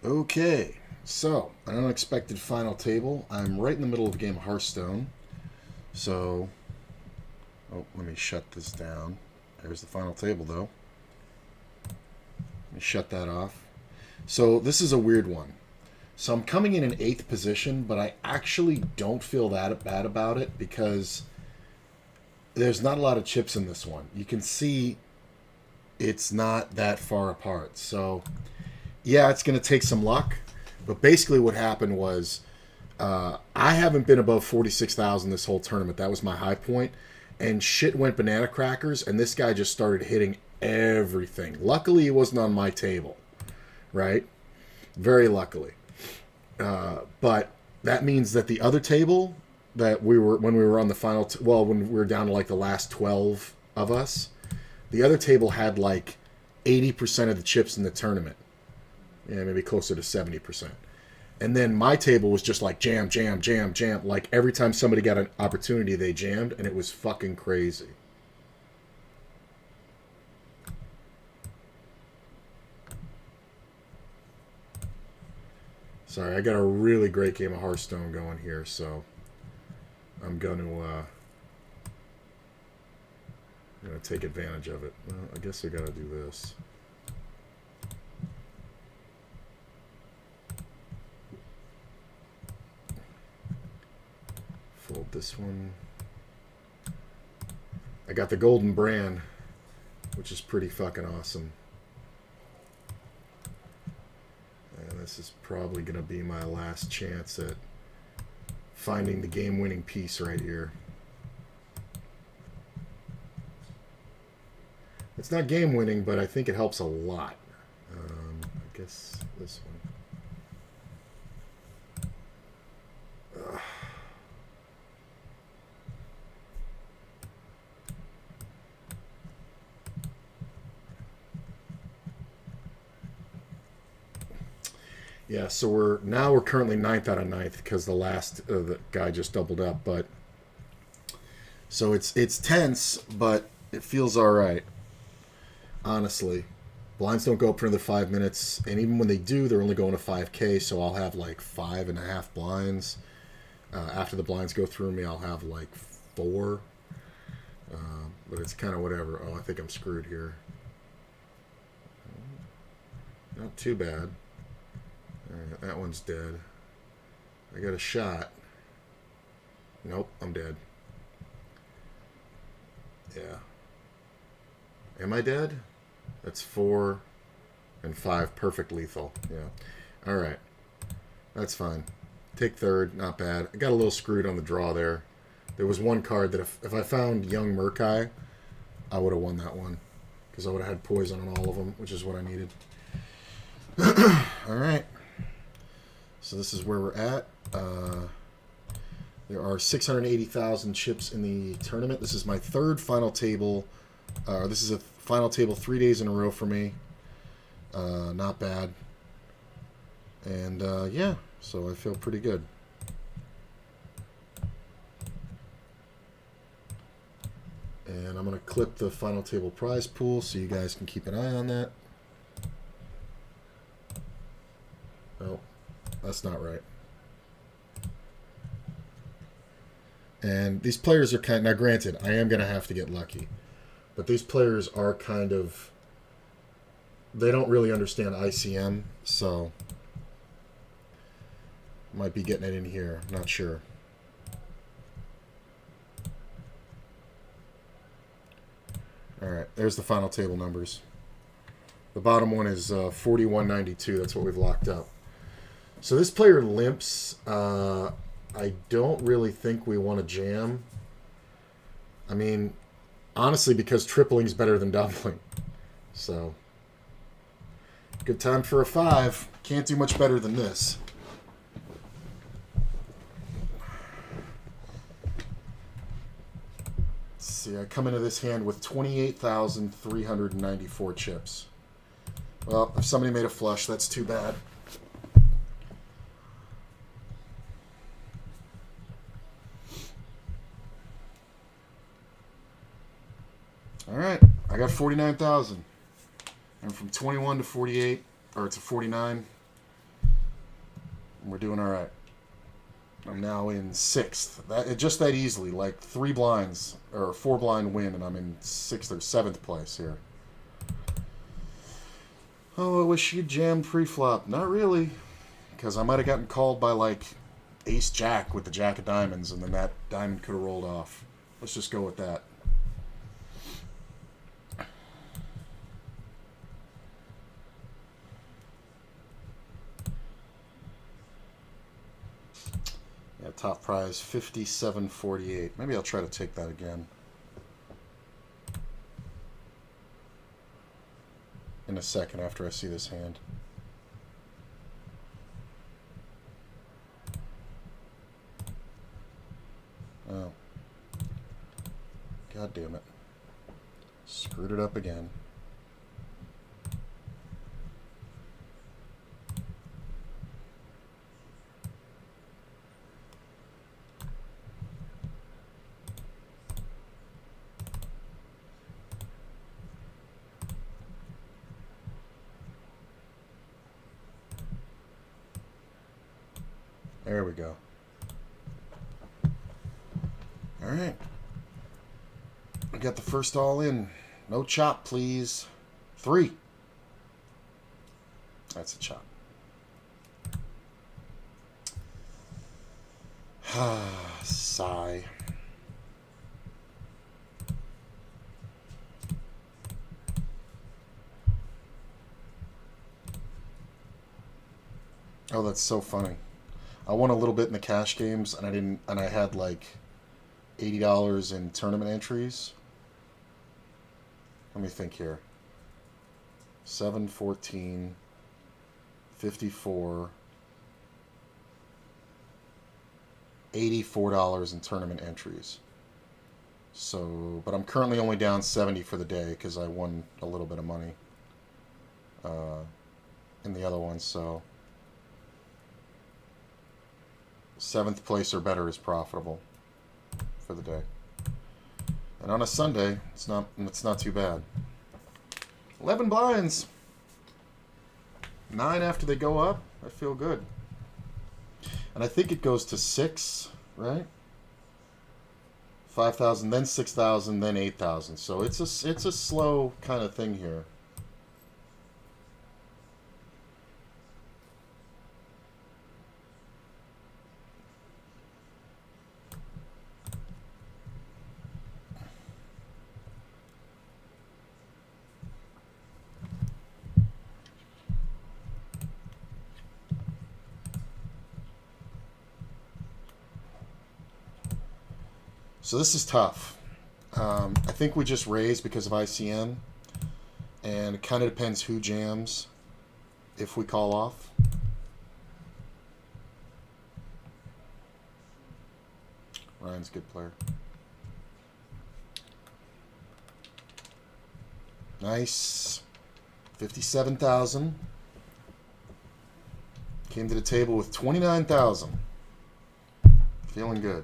Okay, so an unexpected final table. I'm right in the middle of a game of Hearthstone. So, oh, let me shut this down. There's the final table, though. Let me shut that off. So, this is a weird one. So, I'm coming in 8th position, but I actually don't feel that bad about it because there's not a lot of chips in this one. You can see it's not that far apart. So, yeah, it's going to take some luck. But basically, what happened was I haven't been above 46,000 this whole tournament. That was my high point. And shit went banana crackers, and this guy just started hitting everything. Luckily, he wasn't on my table, right? Very luckily. But that means that the other table that when we were on the final, when we were down to like the last 12 of us, the other table had like 80% of the chips in the tournament. Yeah, maybe closer to 70%. And then my table was just like jam, jam, jam, jam. Like every time somebody got an opportunity, they jammed, and it was fucking crazy. Sorry, I got a really great game of Hearthstone going here, so I'm gonna take advantage of it. Well, I guess I gotta do this. Fold this one. I got the golden brand, which is pretty fucking awesome. And this is probably going to be my last chance at finding the game-winning piece right here. It's not game-winning, but I think it helps a lot. I guess this one. Ugh. Yeah, so we're currently 9th out of 9th because the last the guy just doubled up, but so it's tense, but it feels all right. Honestly, blinds don't go up for another 5 minutes, and even when they do, they're only going to 5K. So I'll have like 5.5 blinds. After the blinds go through me, I'll have like 4. But it's kind of whatever. Oh, I think I'm screwed here. Not too bad. Alright, that one's dead. I got a shot. Nope, I'm dead. Yeah. Am I dead? That's 4 and 5. Perfect lethal. Yeah. Alright. That's fine. Take third. Not bad. I got a little screwed on the draw there. There was one card that if I found Young Murkai, I would have won that one. Because I would have had poison on all of them, which is what I needed. Alright. So this is where we're at. There are 680,000 chips in the tournament. This is my third final table. This is a final table 3 days in a row for me. Not bad. And yeah, so I feel pretty good. And I'm going to clip the final table prize pool so you guys can keep an eye on that. Oh, that's not right. And these players are now granted, I am going to have to get lucky. But these players are kind of, they don't really understand ICM, so might be getting it in here. Not sure. Alright, there's the final table numbers. The bottom one is 4192. That's what we've locked up. So this player limps. I don't really think we want to jam. I mean, honestly, because tripling's better than doubling. So, good time for a 5. Can't do much better than this. Let's see, I come into this hand with 28,394 chips. Well, if somebody made a flush, that's too bad. All right, I got 49,000. And from 21 to 48, or to 49, We're doing all right. I'm now in 6th. Just that easily, like 3 blinds or 4 blind win, and I'm in 6th or 7th place here. Oh, I wish you'd jammed pre-flop. Not really, because I might have gotten called by like Ace Jack with the Jack of Diamonds, and then that diamond could have rolled off. Let's just go with that. Yeah, top prize 57.48. Maybe I'll try to take that again. In a second after I see this hand. Oh. God damn it. Screwed it up again. There we go. All right. I got the first all in. No chop, please. 3. That's a chop. Sigh. Oh, that's so funny. I won a little bit in the cash games, and I had like $80 in tournament entries. Let me think here. 7, 14, 54, $84 in tournament entries. So, but I'm currently only down 70 for the day because I won a little bit of money in the other one. So, 7th place or better is profitable for the day. And on a Sunday, it's not too bad. 11 blinds. 9 after they go up. I feel good. And I think it goes to 6, right? 5,000, then 6,000, then 8,000. So it's a slow kind of thing here. So this is tough. I think we just raise because of ICM, and it kind of depends who jams if we call off. Ryan's a good player. Nice. 57,000. Came to the table with 29,000. Feeling good.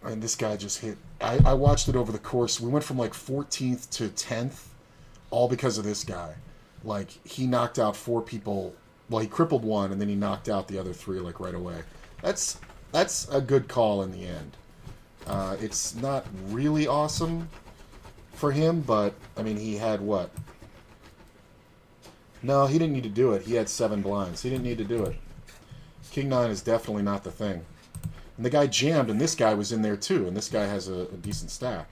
And this guy just hit. I watched it over the course. We went from like 14th to 10th, all because of this guy. Like, he knocked out 4 people. Well, he crippled 1, and then he knocked out the other 3 like right away. That's a good call in the end. It's not really awesome for him, but I mean, he had what? No, he didn't need to do it. He had 7 blinds. He didn't need to do it. King 9 is definitely not the thing. And the guy jammed, and this guy was in there too, and this guy has a decent stack.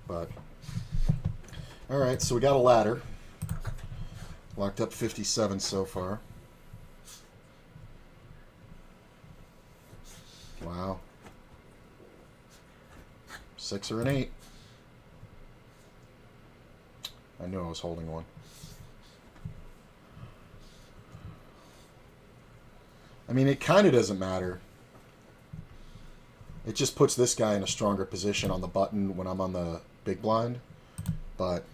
But, alright, so we got a ladder. Locked up 57 so far. Wow. 6 or an 8. I knew I was holding one. I mean, it kind of doesn't matter. It just puts this guy in a stronger position on the button when I'm on the big blind. But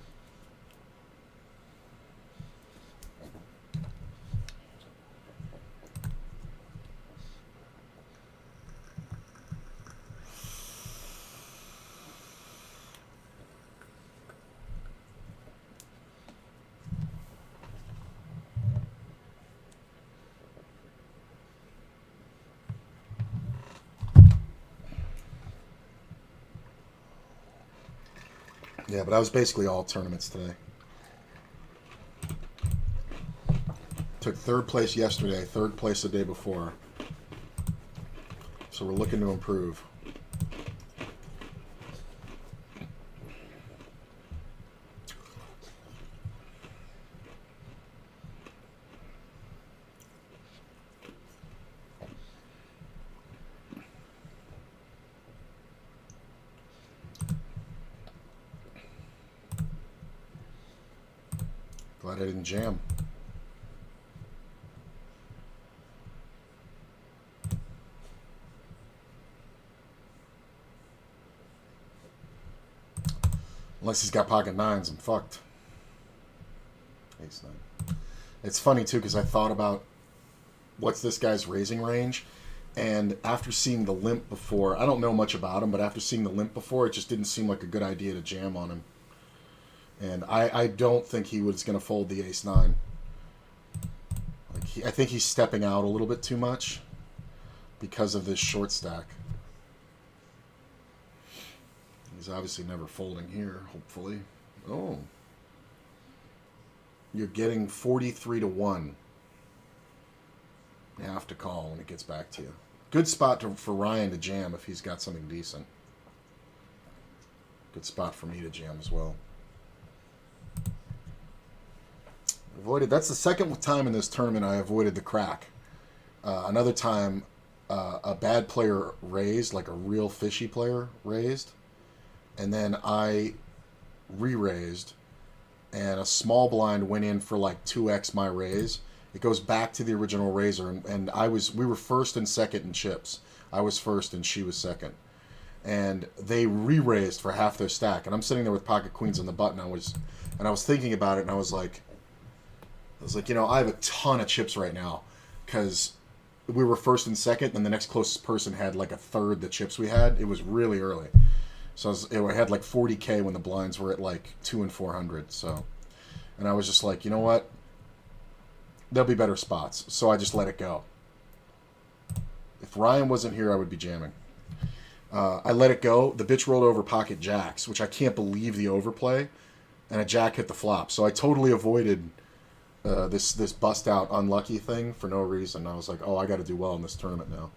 Yeah, but I was basically all tournaments today. Took third place yesterday, third place the day before. So we're looking to improve. Glad I didn't jam. Unless he's got pocket nines, I'm fucked. Ace nine. It's funny too because I thought about what's this guy's raising range, and after seeing the limp before, I don't know much about him, but after seeing the limp before, it just didn't seem like a good idea to jam on him. And I don't think he was going to fold the ace nine. Like I think he's stepping out a little bit too much because of this short stack. He's obviously never folding here, hopefully. Oh. You're getting 43 to 1. You have to call when it gets back to you. Good spot for Ryan to jam if he's got something decent. Good spot for me to jam as well. Avoided. That's the second time in this tournament I avoided the crack. Another time, a bad player raised, like a real fishy player raised, and then I re-raised, and a small blind went in for like 2x my raise. It goes back to the original raiser, and we were first and second in chips. I was first and she was second. And they re-raised for half their stack, and I'm sitting there with pocket queens on the button. I was thinking about it, and I was like, you know, I have a ton of chips right now because we were first and second, and the next closest person had like a third the chips we had. It was really early. So I had like 40K when the blinds were at like 2 and 400. So, and I was just like, you know what? There'll be better spots. So I just let it go. If Ryan wasn't here, I would be jamming. I let it go. The bitch rolled over pocket jacks, which I can't believe the overplay, and a jack hit the flop. So I totally avoided this bust out unlucky thing for no reason. I was like, oh, I got to do well in this tournament now.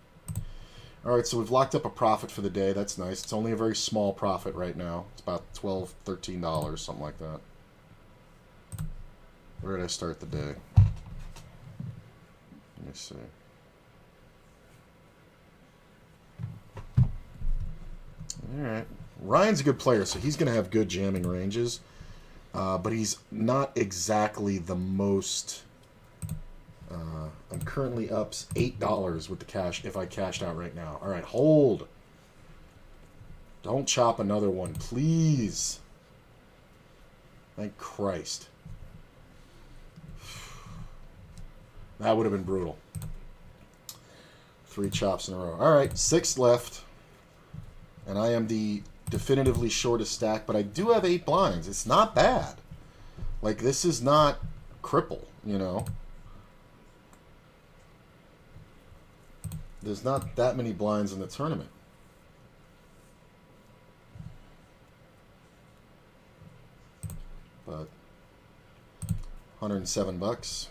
All right, so we've locked up a profit for the day. That's nice. It's only a very small profit right now. It's about $12, $13, something like that. Where did I start the day? Let me see. All right. Ryan's a good player, so he's going to have good jamming ranges. But he's not exactly the most... I'm currently up $8 with the cash if I cashed out right now. All right, hold. Don't chop another one, please. Thank Christ. That would have been brutal. 3 chops in a row. All right, 6 left. And I am the definitively shortest stack, but I do have 8 blinds. It's not bad. Like, this is not cripple, you know. There's not that many blinds in the tournament. But $107.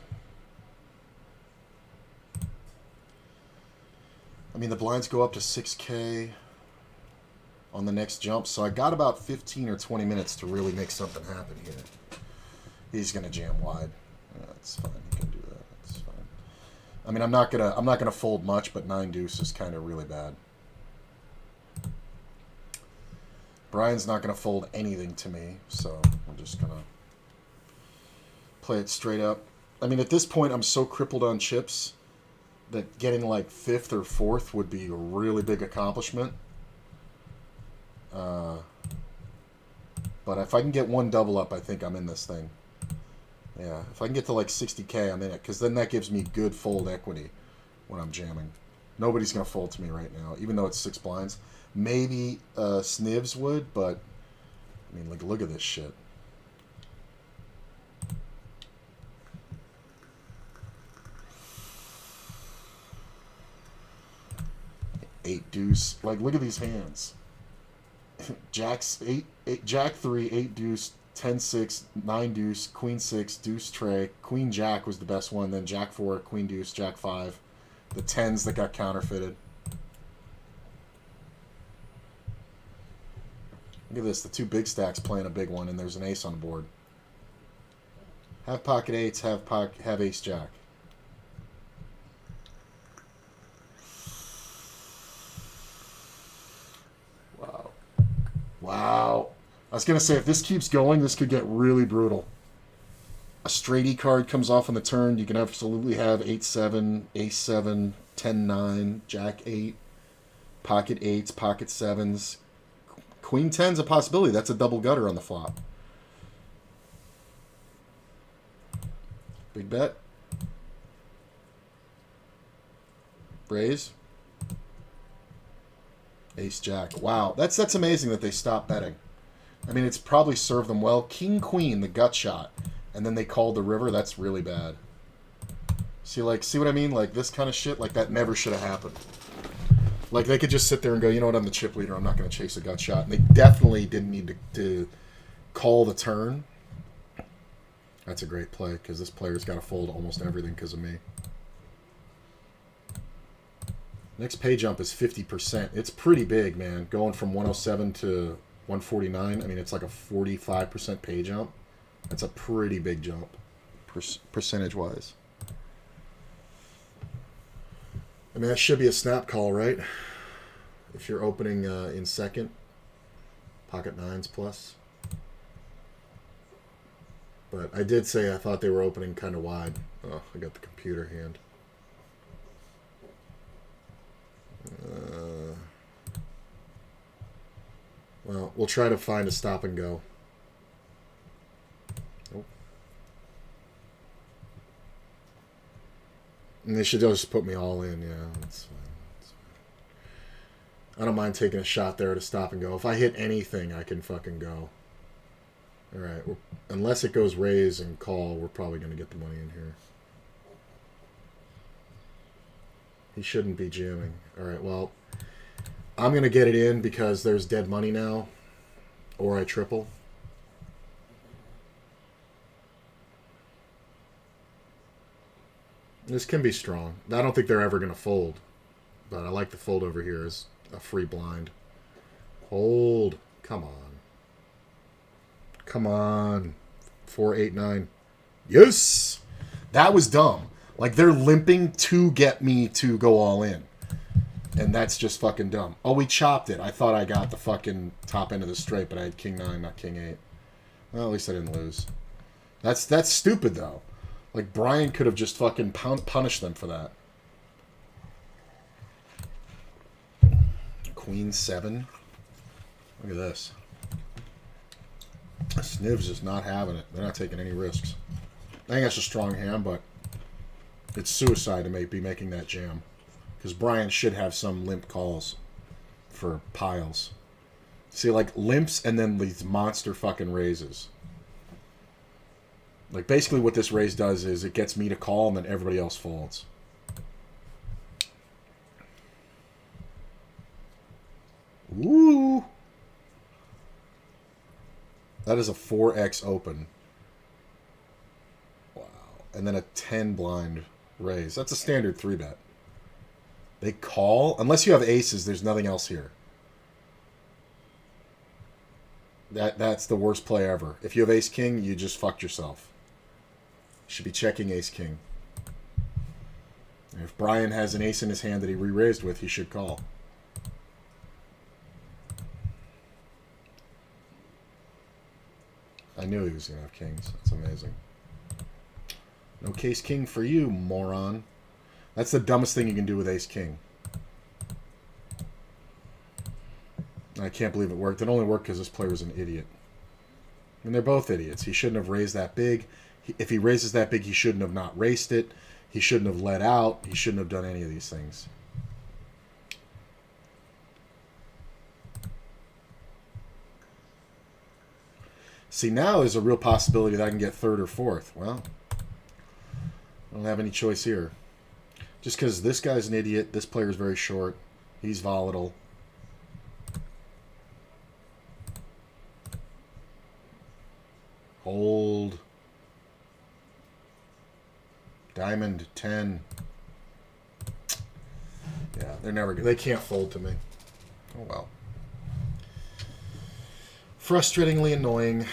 I mean, the blinds go up to 6K on the next jump, so I got about 15 or 20 minutes to really make something happen here. He's gonna jam wide. Yeah, that's fine. He can do that. That's fine. I mean, I'm not gonna fold much, but 9 deuce is kind of really bad. Brian's not gonna fold anything to me, so I'm just gonna play it straight up. I mean, at this point, I'm so crippled on chips that getting like 5th or 4th would be a really big accomplishment. But if I can get 1 double up, I think I'm in this thing. Yeah, if I can get to like 60K, I'm in it, because then that gives me good fold equity when I'm jamming. Nobody's going to fold to me right now, even though it's 6 blinds. Maybe Snivs would, but, I mean, like, look at this shit. Eight deuce. Like, look at these hands. Jack's eight, Jack 3, 8 deuce, 10 6, 9 deuce, Queen 6, deuce tray. Queen Jack was the best one. Then Jack 4, Queen deuce, Jack 5. The 10s that got counterfeited. Look at this. The two big stacks playing a big one, and there's an ace on the board. Have pocket 8s, have ace Jack. Wow. Wow. I was going to say, if this keeps going, this could get really brutal. A straight E card comes off on the turn. You can absolutely have 8-7, ace-7, 10-9, Jack 8, pocket 8s, pocket 7s. Queen 10's a possibility. That's a double gutter on the flop. Big bet. Raise. Ace Jack. Wow, that's amazing that they stopped betting. I mean, it's probably served them well. King Queen, the gut shot, and then they called the river. That's really bad. See what I mean? Like this kind of shit, like that never should have happened. Like they could just sit there and go, you know what? I'm the chip leader. I'm not going to chase a gut shot. And they definitely didn't need to call the turn. That's a great play because this player's got to fold almost everything because of me. Next pay jump is 50%. It's pretty big, man. Going from 107 to 149. I mean, it's like a 45% pay jump. That's a pretty big jump, percentage-wise. I mean, that should be a snap call, right? If you're opening in second, pocket 9s plus. But I did say I thought they were opening kind of wide. Oh, I got the computer hand. Well, we'll try to find a stop and go. Oh. And they should just put me all in, yeah. That's fine. That's fine. I don't mind taking a shot there to stop and go. If I hit anything, I can fucking go. Alright, unless it goes raise and call, we're probably going to get the money in here. He shouldn't be jamming. Alright, well, I'm going to get it in because there's dead money now. Or I triple. This can be strong. I don't think they're ever going to fold. But I like the fold over here as a free blind. Hold. Come on. Come on. 4, 8, 9. Yes! That was dumb. Like, they're limping to get me to go all in. And that's just fucking dumb. Oh, we chopped it. I thought I got the fucking top end of the straight, but I had king 9, not king 8. Well, at least I didn't lose. That's stupid, though. Like, Brian could have just fucking punished them for that. Queen 7. Look at this. Sniv's is not having it. They're not taking any risks. I think that's a strong hand, but it's suicide to be making that jam. Because Brian should have some limp calls for piles. See, like, limps and then these monster fucking raises. Like, basically what this raise does is it gets me to call and then everybody else folds. Woo! That is a 4x open. Wow. And then a 10 blind raise. That's a standard 3-bet. They call. Unless you have aces, there's nothing else here. That's the worst play ever. If you have ace-king, you just fucked yourself. You should be checking ace-king. If Brian has an ace in his hand that he re-raised with, he should call. I knew he was going to have kings. That's amazing. No case king for you, moron. That's the dumbest thing you can do with ace-king. I can't believe it worked. It only worked because this player was an idiot. And they're both idiots. He shouldn't have raised that big. If he raises that big, he shouldn't have not raced it. He shouldn't have let out. He shouldn't have done any of these things. See, now is a real possibility that I can get third or fourth. Well, I don't have any choice here. Just because this guy's an idiot, this player's very short, he's volatile. Hold. Diamond 10. Yeah, they're never good. They can't fold to me. Oh well. Frustratingly annoying.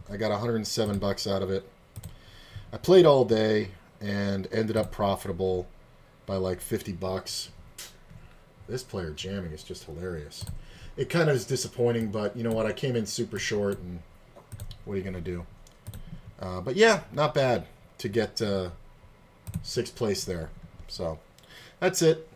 I got 107 bucks out of it. I played all day and ended up profitable by like 50 bucks. This player jamming is just hilarious. It kind of is disappointing, but you know what? I came in super short, and what are you going to do? But yeah, not bad to get 6th place there. So that's it.